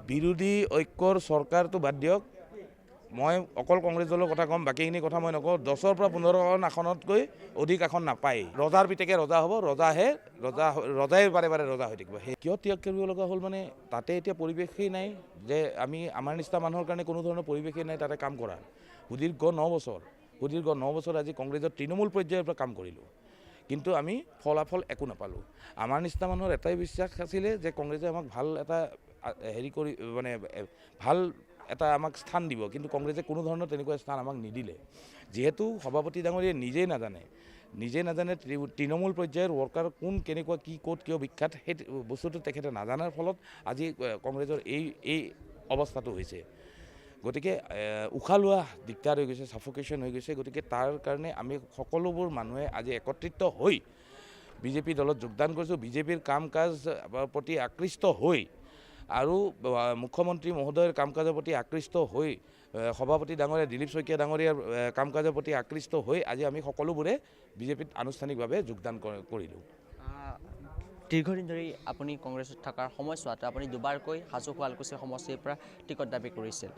বিৰোধী ঐক্যৰ চৰকাৰটো বাদ দিয়ক, মই অকল কংগ্ৰেছ দলৰ কথা ক'ম, বাকীখিনি কথা মই নকওঁ। 10ৰ পৰা 15খন আসনতকৈ অধিক আসন নাপায়। ৰজাৰ পিতেকে ৰজা হ'ব, ৰজাই বাৰে বাৰে ৰজা হৈ থাকিব। সেই কিয় ত্যাগ কৰিব লগা হ'ল মানে তাতে এতিয়া পৰিৱেশেই নাই যে আমাৰ নিচিনা মানুহৰ কাৰণে কোনো ধৰণৰ পৰিৱেশেই নাই তাতে কাম কৰা। সুদীৰ্ঘ 9 বছৰ আজি কংগ্ৰেছৰ তৃণমূল পৰ্যায়ৰ পৰা কাম কৰিলোঁ, কিন্তু আমি ফলাফল একো নাপালোঁ। আমাৰ নিচিনা মানুহৰ এটাই বিশ্বাস আছিলে যে কংগ্ৰেছে আমাক ভাল এটা ভাল এটা আমাক স্থান দিব, কিন্তু কংগ্ৰেছে কোনো ধৰণৰ তেনেকুৱা স্থান আমাক নিদিলে। যিহেতু সভাপতি ডাঙৰীয়ে নিজেই নাজানে তৃণমূল পৰ্যায়ৰ ৱৰ্কাৰ কোন, কেনেকুৱা, কি, ক'ত, কিয় বিখ্যাত, সেই বস্তুটো তেখেতে নাজানাৰ ফলত আজি কংগ্ৰেছৰ এই অৱস্থাটো হৈছে। গতিকে উশাহ লোৱা দিগদাৰ হৈ গৈছে, ছাফোকেশ্যন হৈ গৈছে। গতিকে তাৰ কাৰণে আমি সকলোবোৰ মানুহে আজি একত্ৰিত হৈ বিজেপি দলত যোগদান কৰিছোঁ। বিজেপিৰ কাম কাজ প্ৰতি আকৃষ্ট হৈ আৰু মুখ্যমন্ত্ৰী মহোদয়ৰ কাম কাজৰ প্ৰতি আকৃষ্ট হৈ সভাপতি ডাঙৰীয়া দিলীপ শইকীয়া ডাঙৰীয়াৰ কাম কাজৰ প্ৰতি আকৃষ্ট হৈ আজি আমি সকলোবোৰে বিজেপিত আনুষ্ঠানিকভাৱে যোগদান কৰিলোঁ। দীৰ্ঘদিন ধৰি আপুনি কংগ্ৰেছত থকাৰ সময়ছোৱাত আপুনি দুবাৰকৈ হাজো শুৱালকুছি সমষ্টিৰ পৰা টিকট দাবী কৰিছিল।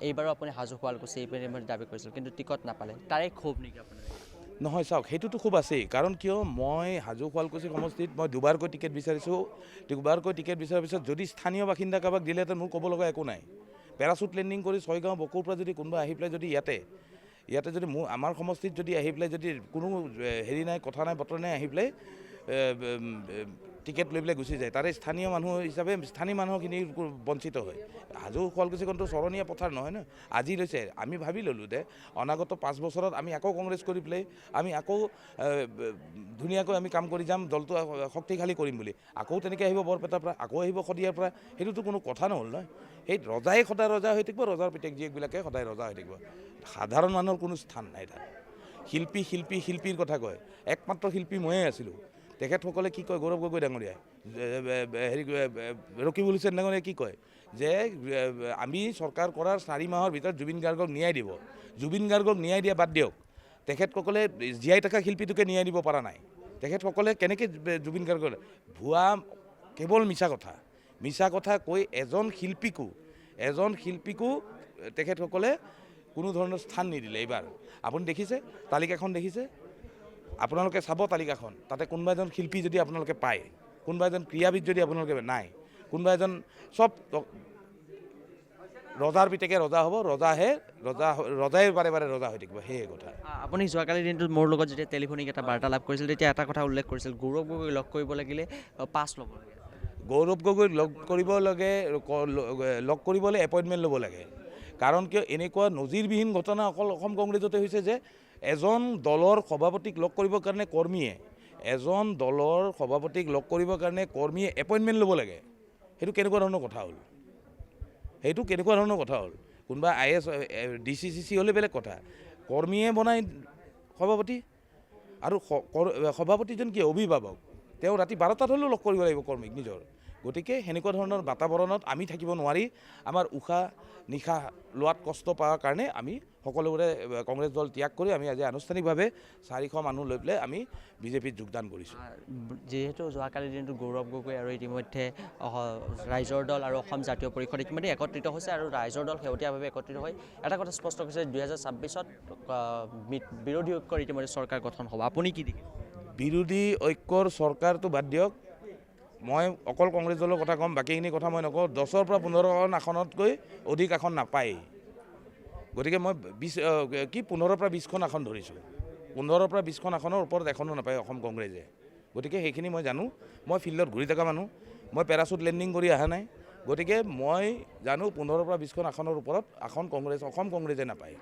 এইবাৰো আপুনি হাজো শুৱালকুছি দাবী কৰিছিল, কিন্তু টিকট নাপালে। তাৰে ক্ষোভ নেকি আপোনাৰ? নহয়, চাওক, সেইটোতো খুব আছেই। কাৰণ কিয় মই হাজো শুৱালকুছি সমষ্টিত মই দুবাৰকৈ টিকেট বিচাৰিছোঁ। দুবাৰকৈ টিকেট বিচৰাৰ পিছত যদি স্থানীয় বাসিন্দা কাৰোবাক দিলেহেঁতেন মোৰ ক'ব লগা একো নাই। পেৰাচুট লেণ্ডিং কৰি ছয়গাঁও বকুৰ পৰা যদি কোনোবা আহি পেলাই যদি ইয়াতে যদি আমাৰ সমষ্টিত যদি আহি পেলাই যদি কোনো হেৰি নাই, কথা নাই, বতৰ নাই, আহি পেলাই টিকেট লৈ পেলাই গুচি যায়, তাৰে স্থানীয় মানুহ হিচাপে স্থানীয় মানুহখিনি বঞ্চিত হয়। হাজো শুৱালকুছিখনটো চৰণীয়া পথাৰ নহয় ন। আজি লৈছে, আমি ভাবি ল'লোঁ যে অনাগত 5 বছৰত আমি আকৌ কংগ্ৰেছ কৰি পেলাই আমি আকৌ ধুনীয়াকৈ আমি কাম কৰি যাম, দলটো শক্তিশালী কৰিম বুলি। আকৌ তেনেকৈ আহিব বৰপেটাৰ পৰা, আকৌ আহিব শদিয়াৰ পৰা, সেইটোতো কোনো কথা নহ'ল নহয়। সেই ৰজাই সদায় ৰজা হৈ থাকিব, ৰজাৰ পিতেক জীয়েকবিলাকে সদায় ৰজা হৈ থাকিব। সাধাৰণ মানুহৰ কোনো স্থান নাই তাত। শিল্পীৰ কথা কয়, একমাত্ৰ শিল্পী ময়ে আছিলোঁ। তেখেতসকলে কি কয়, গৌৰৱ গগৈ ডাঙৰীয়াই, ৰকিবুল হুছেইন ডাঙৰীয়াই কি কয় যে আমি চৰকাৰ কৰাৰ 4 মাহৰ ভিতৰত জুবিন গাৰ্গক ন্যায় দিব। জুবিন গাৰ্গক ন্যায় দিয়া বাদ দিয়ক, তেখেতসকলে জীয়াই থকা শিল্পীটোকে ন্যায় দিব পৰা নাই। তেখেতসকলে কেনেকৈ জুবিন গাৰ্গৰ ভুৱা, কেৱল মিছা কথা কৈ এজন শিল্পীকো তেখেতসকলে কোনো ধৰণৰ স্থান নিদিলে। এইবাৰ আপুনি দেখিছে, তালিকাখন দেখিছে, আপোনালোকে চাব তালিকাখন, তাতে কোনোবা এজন শিল্পী যদি আপোনালোকে পায়, কোনোবা এজন ক্ৰীড়াবিদ যদি আপোনালোকে নাই, কোনোবা এজন চব ৰজাৰ পিতেকে ৰজা হ'ব, ৰজাই বাৰে বাৰে ৰজা হৈ থাকিব, সেয়ে কথা। আপুনি যোৱাকালিৰ দিনটোত মোৰ লগত যেতিয়া টেলিফোনিক এটা বাৰ্তালাপ কৰিছিল, তেতিয়া এটা কথা উল্লেখ কৰিছিল, গৌৰৱ গগৈ লগ কৰিব লাগিলে পাছ ল'ব লাগে। গৌৰৱ গগৈক লগ কৰিবলৈ এপইণ্টমেণ্ট ল'ব লাগে। কাৰণ কিয় এনেকুৱা নজিৰবিহীন ঘটনা অকল অসম কংগ্ৰেছতে হৈছে যে এজন দলৰ সভাপতিক লগ কৰিবৰ কাৰণে কৰ্মীয়ে এপইণ্টমেণ্ট ল'ব লাগে। সেইটো কেনেকুৱা ধৰণৰ কথা হ'ল? কোনোবা IS DCCC হ'লে বেলেগ কথা, কৰ্মীয়ে বনাই সভাপতি, আৰু সভাপতিজন কি অভিভাৱক, তেওঁ ৰাতি 12টাত হ'লেও লগ কৰিব লাগিব কৰ্মীক নিজৰ। গতিকে সেনেকুৱা ধৰণৰ বাতাবৰণত আমি থাকিব নোৱাৰি, আমাৰ উশাহ নিশাহ লোৱাত কষ্ট পোৱাৰ কাৰণে আমি সকলোবোৰে কংগ্ৰেছ দল ত্যাগ কৰি আমি আজি আনুষ্ঠানিকভাৱে 400 মানুহ লৈ পেলাই আমি বিজেপিত যোগদান কৰিছোঁ। যিহেতু যোৱাকালিৰ দিনটো গৌৰৱ গগৈ আৰু ইতিমধ্যে ৰাইজৰ দল আৰু অসম জাতীয় পৰিষদ ইতিমধ্যে একত্ৰিত হৈছে, আৰু ৰাইজৰ দল শেহতীয়াভাৱে একত্ৰিত হৈ এটা কথা স্পষ্ট কৰিছে, 2026ত বিৰোধী ঐক্যৰ ইতিমধ্যে চৰকাৰ গঠন হ'ব। আপুনি কি দেখে? বিৰোধী ঐক্যৰ চৰকাৰটো বাদ দিয়ক, মই অকল কংগ্ৰেছ দলৰ কথা ক'ম, বাকীখিনি কথা মই নকওঁ। 10ৰ পৰা 15খন আসনতকৈ অধিক আসন নাপায়। গতিকে মই 15ৰ পৰা 20খন আসন ধৰিছোঁ। 15ৰ পৰা 20খন আসনৰ ওপৰত এখনো নাপায় অসম কংগ্ৰেছে। গতিকে সেইখিনি মই জানো, মই ফিল্ডত ঘূৰি থকা মানুহ, মই পেৰাচুট লেণ্ডিং কৰি অহা নাই। গতিকে মই জানো 15ৰ পৰা 20খন আসনৰ ওপৰত অসম কংগ্ৰেছে নাপায়।